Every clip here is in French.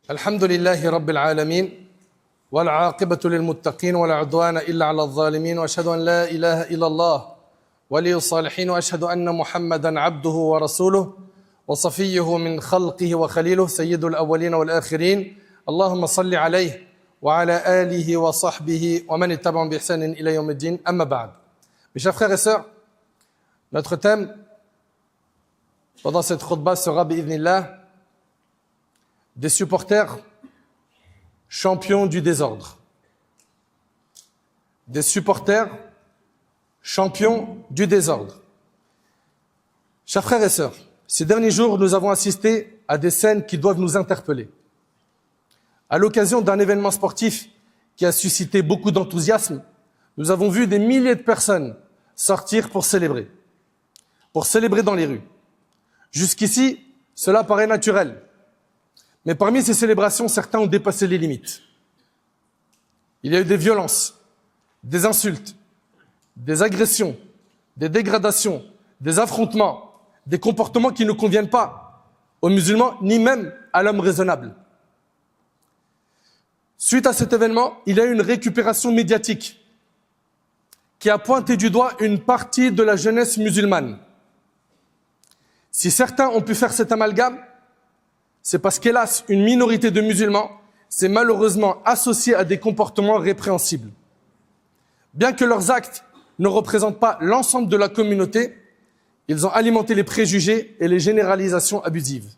الحمد لله رب العالمين والعاقبة للمتقين ولا عدوان إلا على الظالمين وأشهد أن لا إله إلا الله ولي الصالحين وأشهد أن محمدا عبده ورسوله وصفيه من خلقه وخليله سيد الأولين والآخرين اللهم صل عليه وعلى آله وصحبه ومن اتبعهم بإحسان إلى يوم الدين أما بعد. Mes chers frères et sœurs, notre thème pendant cette khutbah sera bi'idhnillah des supporters champions du désordre. Des supporters champions du désordre. Chers frères et sœurs, ces derniers jours, nous avons assisté à des scènes qui doivent nous interpeller. À l'occasion d'un événement sportif qui a suscité beaucoup d'enthousiasme, nous avons vu des milliers de personnes sortir pour célébrer dans les rues. Jusqu'ici, cela paraît naturel. Mais parmi ces célébrations, certains ont dépassé les limites. Il y a eu des violences, des insultes, des agressions, des dégradations, des affrontements, des comportements qui ne conviennent pas aux musulmans, ni même à l'homme raisonnable. Suite à cet événement, il y a eu une récupération médiatique qui a pointé du doigt une partie de la jeunesse musulmane. Si certains ont pu faire cet amalgame, c'est parce qu'hélas, une minorité de musulmans s'est malheureusement associée à des comportements répréhensibles. Bien que leurs actes ne représentent pas l'ensemble de la communauté, ils ont alimenté les préjugés et les généralisations abusives.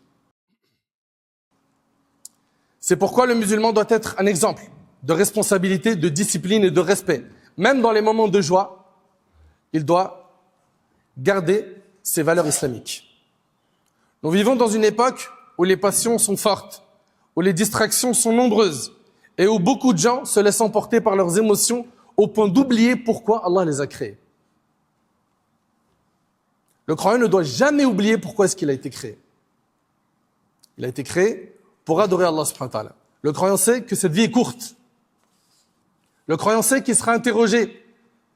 C'est pourquoi le musulman doit être un exemple de responsabilité, de discipline et de respect. Même dans les moments de joie, il doit garder ses valeurs islamiques. Nous vivons dans une époque où les passions sont fortes, où les distractions sont nombreuses et où beaucoup de gens se laissent emporter par leurs émotions au point d'oublier pourquoi Allah les a créés. Le croyant ne doit jamais oublier pourquoi est-ce qu'il a été créé. Il a été créé pour adorer Allah subhanahu wa ta'ala. Le croyant sait que cette vie est courte. Le croyant sait qu'il sera interrogé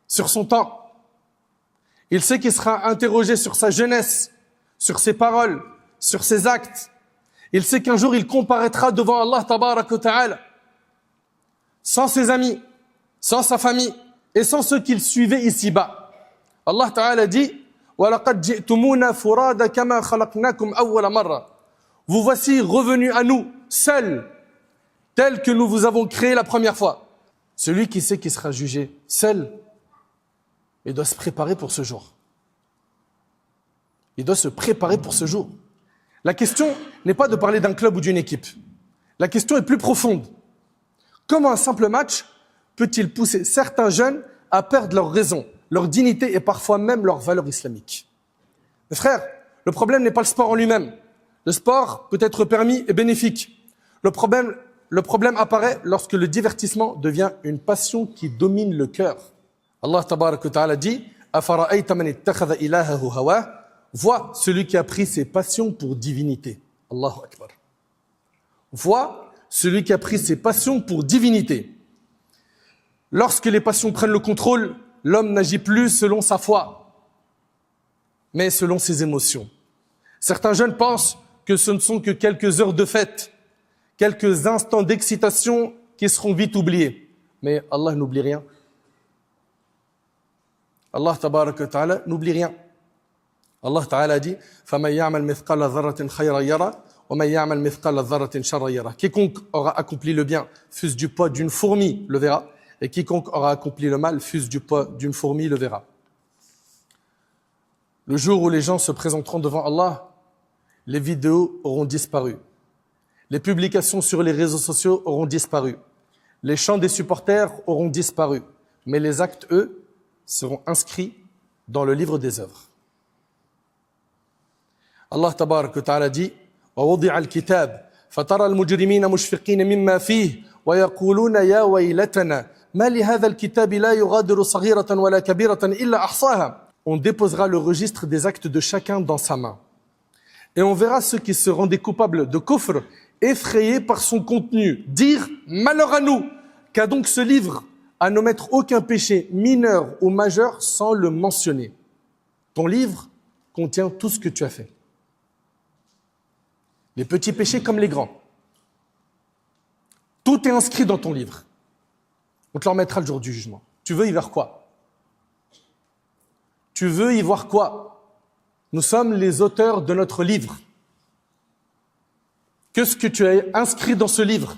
sur son temps. Il sait qu'il sera interrogé sur sa jeunesse, sur ses paroles, sur ses actes. Il sait qu'un jour il comparaîtra devant Allah tabarak wa ta'ala, sans ses amis, sans sa famille et sans ceux qu'il suivait ici-bas. Allah ta'ala dit وَلَقَدْ جِئْتُمُونَا فُرَادَ كَمَا خَلَقْنَاكُمْ أَوَّلَ مَرَّةٍ. Vous voici revenus à nous, seuls, tels que nous vous avons créés la première fois. Celui qui sait qu'il sera jugé seul, il doit se préparer pour ce jour. Il doit se préparer pour ce jour. La question n'est pas de parler d'un club ou d'une équipe. La question est plus profonde. Comment un simple match peut-il pousser certains jeunes à perdre leur raison, leur dignité et parfois même leur valeur islamique? Mes frères, le problème n'est pas le sport en lui-même. Le sport peut être permis et bénéfique. Le problème apparaît lorsque le divertissement devient une passion qui domine le cœur. Allah tabarak wa ta'ala dit Afara'ayta man ittakhadha ilahahu hawa. Vois celui qui a pris ses passions pour divinité. Allahu Akbar. Vois celui qui a pris ses passions pour divinité. Lorsque les passions prennent le contrôle, l'homme n'agit plus selon sa foi, mais selon ses émotions. Certains jeunes pensent que ce ne sont que quelques heures de fête, quelques instants d'excitation qui seront vite oubliés. Mais Allah n'oublie rien. Allah tabarak wa ta'ala n'oublie rien. Allah Ta'ala dit فَمَنْ يَعْمَلْ مِثْقَالَ ذَرَّةٍ خَيْرًا يَرَهُ وَمَنْ يَعْمَلْ مِثْقَالَ ذَرَّةٍ شَرًّا يَرَهُ. Quiconque aura accompli le bien, fût-ce du poids d'une fourmi, le verra. Et quiconque aura accompli le mal, fût-ce du poids d'une fourmi, le verra. Le jour où les gens se présenteront devant Allah, les vidéos auront disparu. Les publications sur les réseaux sociaux auront disparu. Les chants des supporters auront disparu. Mais les actes, eux, seront inscrits dans le livre des œuvres. Allah tabarak wa ta'ala dit وَوُضِعَ الْكِتَابِ فَتَرَى الْمُجْرِمِينَ مُشْفِقِينَ مِمَّا فِيهِ وَيَقُولُونَ يَا وَيْلَتَنَا مَا لِهَذَا الْكِتَابِ لَا يُغَادِرُ صَغِيرَةً وَلَا كَبِيرَةً إِلَّا أَحْصَاهَا. On déposera le registre des actes de chacun dans sa main. Et on verra ceux qui se rendaient coupables de kufr, effrayés par son contenu, dire « Malheur à nous !» Qu'a donc ce livre à n'omettre aucun péché mineur ou majeur sans le mentionner. Ton livre contient tout ce que tu as fait. Les petits péchés comme les grands. Tout est inscrit dans ton livre. On te le remettra le jour du jugement. Tu veux y voir quoi? Tu veux y voir quoi? Nous sommes les auteurs de notre livre. Qu'est-ce que tu as inscrit dans ce livre?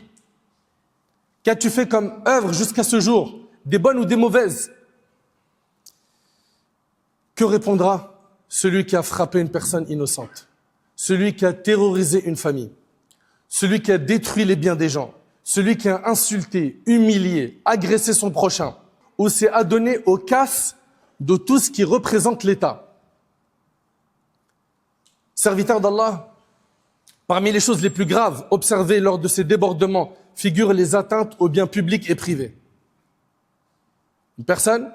Qu'as-tu fait comme œuvre jusqu'à ce jour? Des bonnes ou des mauvaises? Que répondra celui qui a frappé une personne innocente? Celui qui a terrorisé une famille? Celui qui a détruit les biens des gens? Celui qui a insulté, humilié, agressé son prochain? Ou s'est adonné aux casses de tout ce qui représente l'État? Serviteur d'Allah, parmi les choses les plus graves observées lors de ces débordements figurent les atteintes aux biens publics et privés. Une personne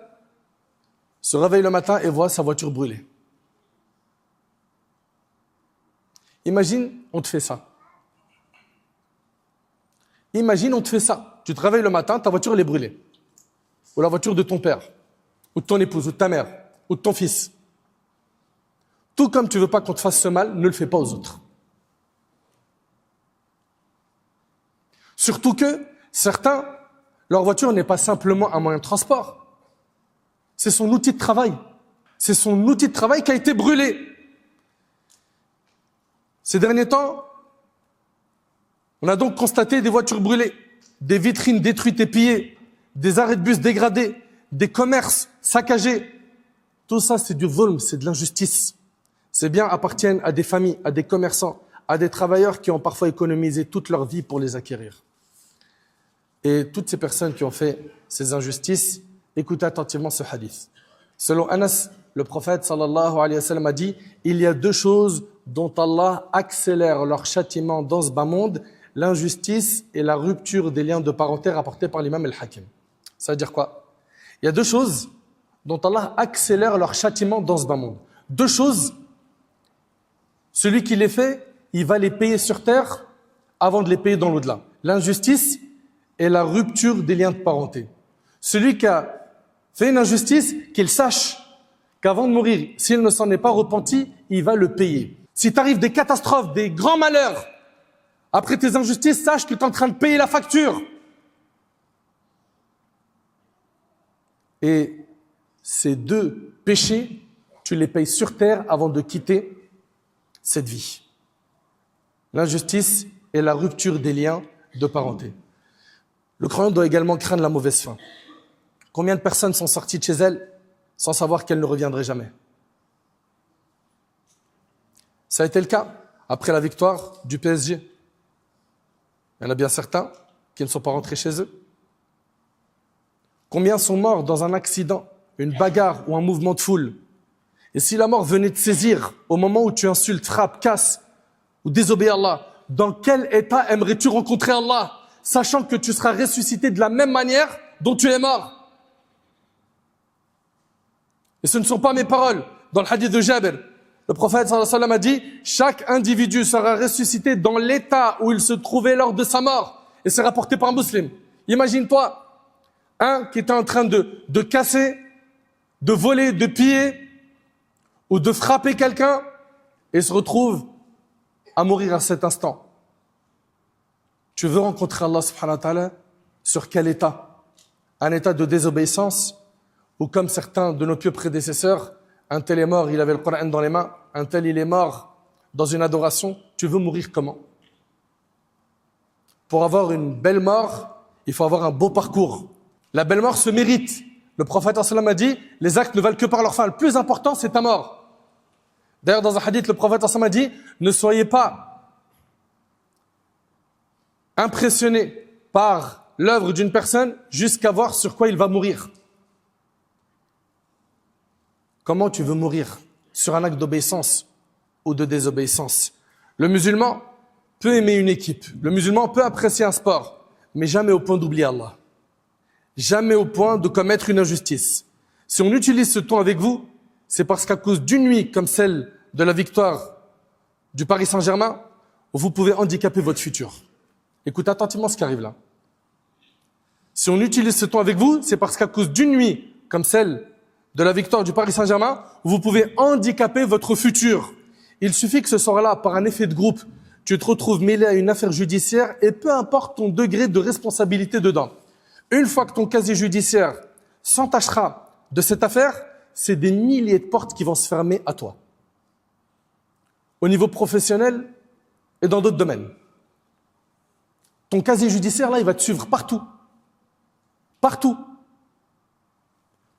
se réveille le matin et voit sa voiture brûlée. Imagine, on te fait ça. Imagine, on te fait ça. Tu te réveilles le matin, ta voiture elle est brûlée. Ou la voiture de ton père, ou de ton épouse, ou de ta mère, ou de ton fils. Tout comme tu veux pas qu'on te fasse ce mal, ne le fais pas aux autres. Surtout que certains, leur voiture n'est pas simplement un moyen de transport. C'est son outil de travail. C'est son outil de travail qui a été brûlé. Ces derniers temps, on a donc constaté des voitures brûlées, des vitrines détruites et pillées, des arrêts de bus dégradés, des commerces saccagés. Tout ça, c'est du zulm, c'est de l'injustice. Ces biens appartiennent à des familles, à des commerçants, à des travailleurs qui ont parfois économisé toute leur vie pour les acquérir. Et toutes ces personnes qui ont fait ces injustices, écoutez attentivement ce hadith. Selon Anas, le prophète sallallahu alayhi wa sallam a dit « Il y a deux choses dont Allah accélère leur châtiment dans ce bas monde, l'injustice et la rupture des liens de parenté rapportés par l'imam al-Hakim. » Ça veut dire quoi? Il y a deux choses dont Allah accélère leur châtiment dans ce bas monde. Deux choses, celui qui les fait, il va les payer sur terre avant de les payer dans l'au-delà. L'injustice et la rupture des liens de parenté. Celui qui a fait une injustice, qu'il sache qu'avant de mourir, s'il ne s'en est pas repenti, il va le payer. Si t'arrive des catastrophes, des grands malheurs, après tes injustices, sache que tu es en train de payer la facture. Et ces deux péchés, tu les payes sur terre avant de quitter cette vie. L'injustice et la rupture des liens de parenté. Le croyant doit également craindre la mauvaise fin. Combien de personnes sont sorties de chez elles sans savoir qu'elles ne reviendraient jamais? Ça a été le cas après la victoire du PSG. Il y en a bien certains qui ne sont pas rentrés chez eux. Combien sont morts dans un accident, une bagarre ou un mouvement de foule? Et si la mort venait te saisir au moment où tu insultes, frappes, casses ou désobéis à Allah, dans quel état aimerais-tu rencontrer Allah, sachant que tu seras ressuscité de la même manière dont tu es mort? Et ce ne sont pas mes paroles. Dans le hadith de Jabir, le prophète sallallahu alayhi wa sallam a dit « Chaque individu sera ressuscité dans l'état où il se trouvait lors de sa mort. » Et c'est rapporté par un musulman. Imagine-toi, un qui était en train de casser, de voler, de piller, ou de frapper quelqu'un, et se retrouve à mourir à cet instant. Tu veux rencontrer Allah subhanahu wa ta'ala sur quel état? Un état de désobéissance, ou comme certains de nos pieux prédécesseurs, un tel est mort, il avait le Coran dans les mains, un tel il est mort dans une adoration. Tu veux mourir comment? Pour avoir une belle mort, il faut avoir un beau parcours. La belle mort se mérite. Le prophète sallam a dit, les actes ne valent que par leur fin. Le plus important, c'est ta mort. D'ailleurs, dans un hadith, le prophète sallam a dit, ne soyez pas impressionnés par l'œuvre d'une personne jusqu'à voir sur quoi il va mourir. Comment tu veux mourir? Sur un acte d'obéissance ou de désobéissance? Le musulman peut aimer une équipe. Le musulman peut apprécier un sport, mais jamais au point d'oublier Allah. Jamais au point de commettre une injustice. Si on utilise ce ton avec vous, c'est parce qu'à cause d'une nuit comme celle de la victoire du Paris Saint-Germain, vous pouvez handicaper votre futur. Écoutez attentivement ce qui arrive là. Si on utilise ce ton avec vous, c'est parce qu'à cause d'une nuit comme celle de la victoire du Paris Saint-Germain, vous pouvez handicaper votre futur. Il suffit que ce soir-là, par un effet de groupe, tu te retrouves mêlé à une affaire judiciaire et peu importe ton degré de responsabilité dedans. Une fois que ton casier judiciaire s'entachera de cette affaire, c'est des milliers de portes qui vont se fermer à toi. Au niveau professionnel et dans d'autres domaines. Ton casier judiciaire, là, il va te suivre partout. Partout.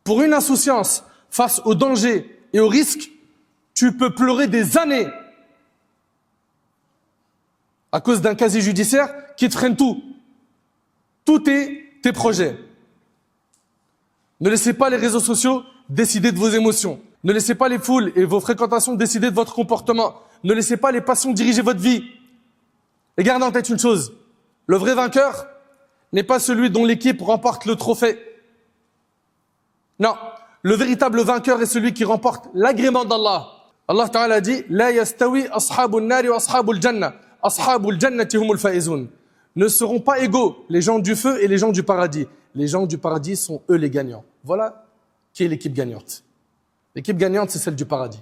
Pour une insouciance face au danger et au risque, tu peux pleurer des années à cause d'un casier judiciaire qui te freine tout. Tout tes projets. Ne laissez pas les réseaux sociaux décider de vos émotions. Ne laissez pas les foules et vos fréquentations décider de votre comportement. Ne laissez pas les passions diriger votre vie. Et gardez en tête une chose. Le vrai vainqueur n'est pas celui dont l'équipe remporte le trophée. Non. Le véritable vainqueur est celui qui remporte l'agrément d'Allah. Allah Ta'ala dit « La yastawi ashabul nari wa ashabul jannah. Ashabul jannati humul faizun. » Ne seront pas égaux les gens du feu et les gens du paradis. Les gens du paradis sont eux les gagnants. Voilà qui est l'équipe gagnante. L'équipe gagnante, c'est celle du paradis.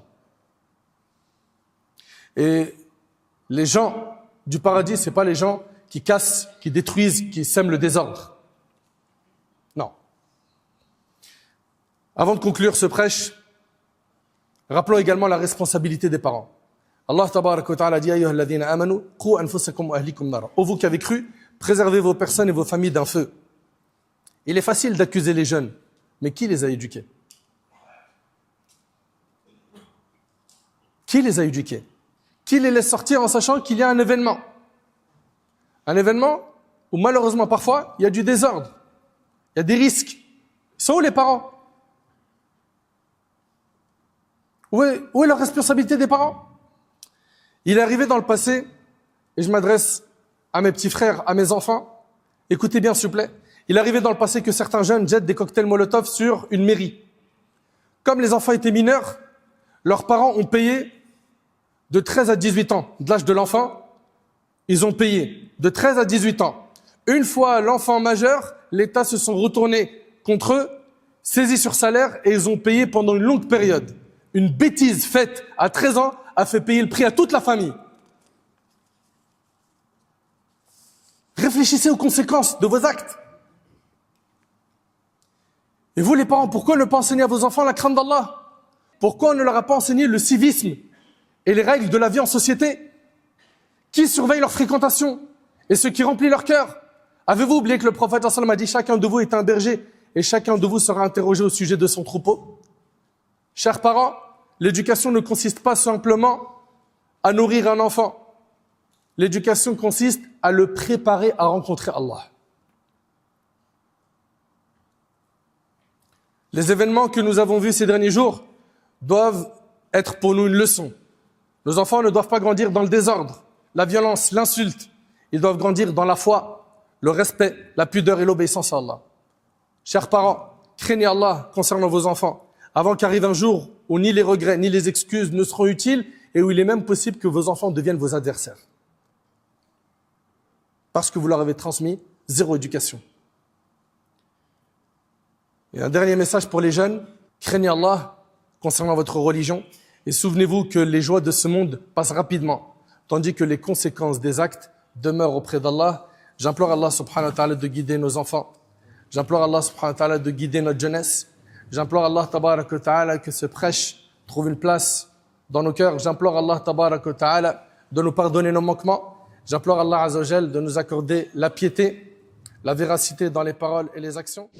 Et les gens du paradis, c'est pas les gens qui cassent, qui détruisent, qui sèment le désordre. Non. Avant de conclure ce prêche, rappelons également la responsabilité des parents. Allah tabaraka wa ta'ala dit ayyuhal ladhina amanu qu anfusakum wa ahlikum nara. Ô vous qui avez cru, préservez vos personnes et vos familles d'un feu. Il est facile d'accuser les jeunes, mais qui les a éduqués? Qui les a éduqués? Qui les laisse sortir en sachant qu'il y a un événement? Un événement où malheureusement parfois il y a du désordre, il y a des risques. Ils sont où les parents? Où est la responsabilité des parents? Il est arrivé dans le passé, et je m'adresse à mes petits frères, à mes enfants, écoutez bien s'il vous plaît, il est arrivé dans le passé que certains jeunes jettent des cocktails Molotov sur une mairie. Comme les enfants étaient mineurs, leurs parents ont payé de 13 à 18 ans, de l'âge de l'enfant, ils ont payé de 13 à 18 ans. Une fois l'enfant majeur, l'État se sont retournés contre eux, saisis sur salaire, et ils ont payé pendant une longue période. Une bêtise faite à 13 ans a fait payer le prix à toute la famille. Réfléchissez aux conséquences de vos actes. Et vous les parents, pourquoi ne pas enseigner à vos enfants la crainte d'Allah? Pourquoi on ne leur a pas enseigné le civisme et les règles de la vie en société? Qui surveille leur fréquentation et ce qui remplit leur cœur? Avez-vous oublié que le prophète sallallahu alayhi wa sallam a dit chacun de vous est un berger et chacun de vous sera interrogé au sujet de son troupeau? Chers parents, l'éducation ne consiste pas simplement à nourrir un enfant. L'éducation consiste à le préparer à rencontrer Allah. Les événements que nous avons vus ces derniers jours doivent être pour nous une leçon. Nos enfants ne doivent pas grandir dans le désordre, la violence, l'insulte. Ils doivent grandir dans la foi, le respect, la pudeur et l'obéissance à Allah. Chers parents, craignez Allah concernant vos enfants, avant qu'arrive un jour où ni les regrets ni les excuses ne seront utiles et où il est même possible que vos enfants deviennent vos adversaires. Parce que vous leur avez transmis zéro éducation. Et un dernier message pour les jeunes, craignez Allah concernant votre religion et souvenez-vous que les joies de ce monde passent rapidement, tandis que les conséquences des actes demeurent auprès d'Allah. J'implore Allah subhanahu wa ta'ala de guider nos enfants. J'implore Allah subhanahu wa ta'ala de guider notre jeunesse. J'implore Allah tabaraka wa ta'ala que ce prêche trouve une place dans nos cœurs. J'implore Allah tabaraka wa ta'ala de nous pardonner nos manquements. J'implore Allah azza wa jal de nous accorder la piété, la véracité dans les paroles et les actions.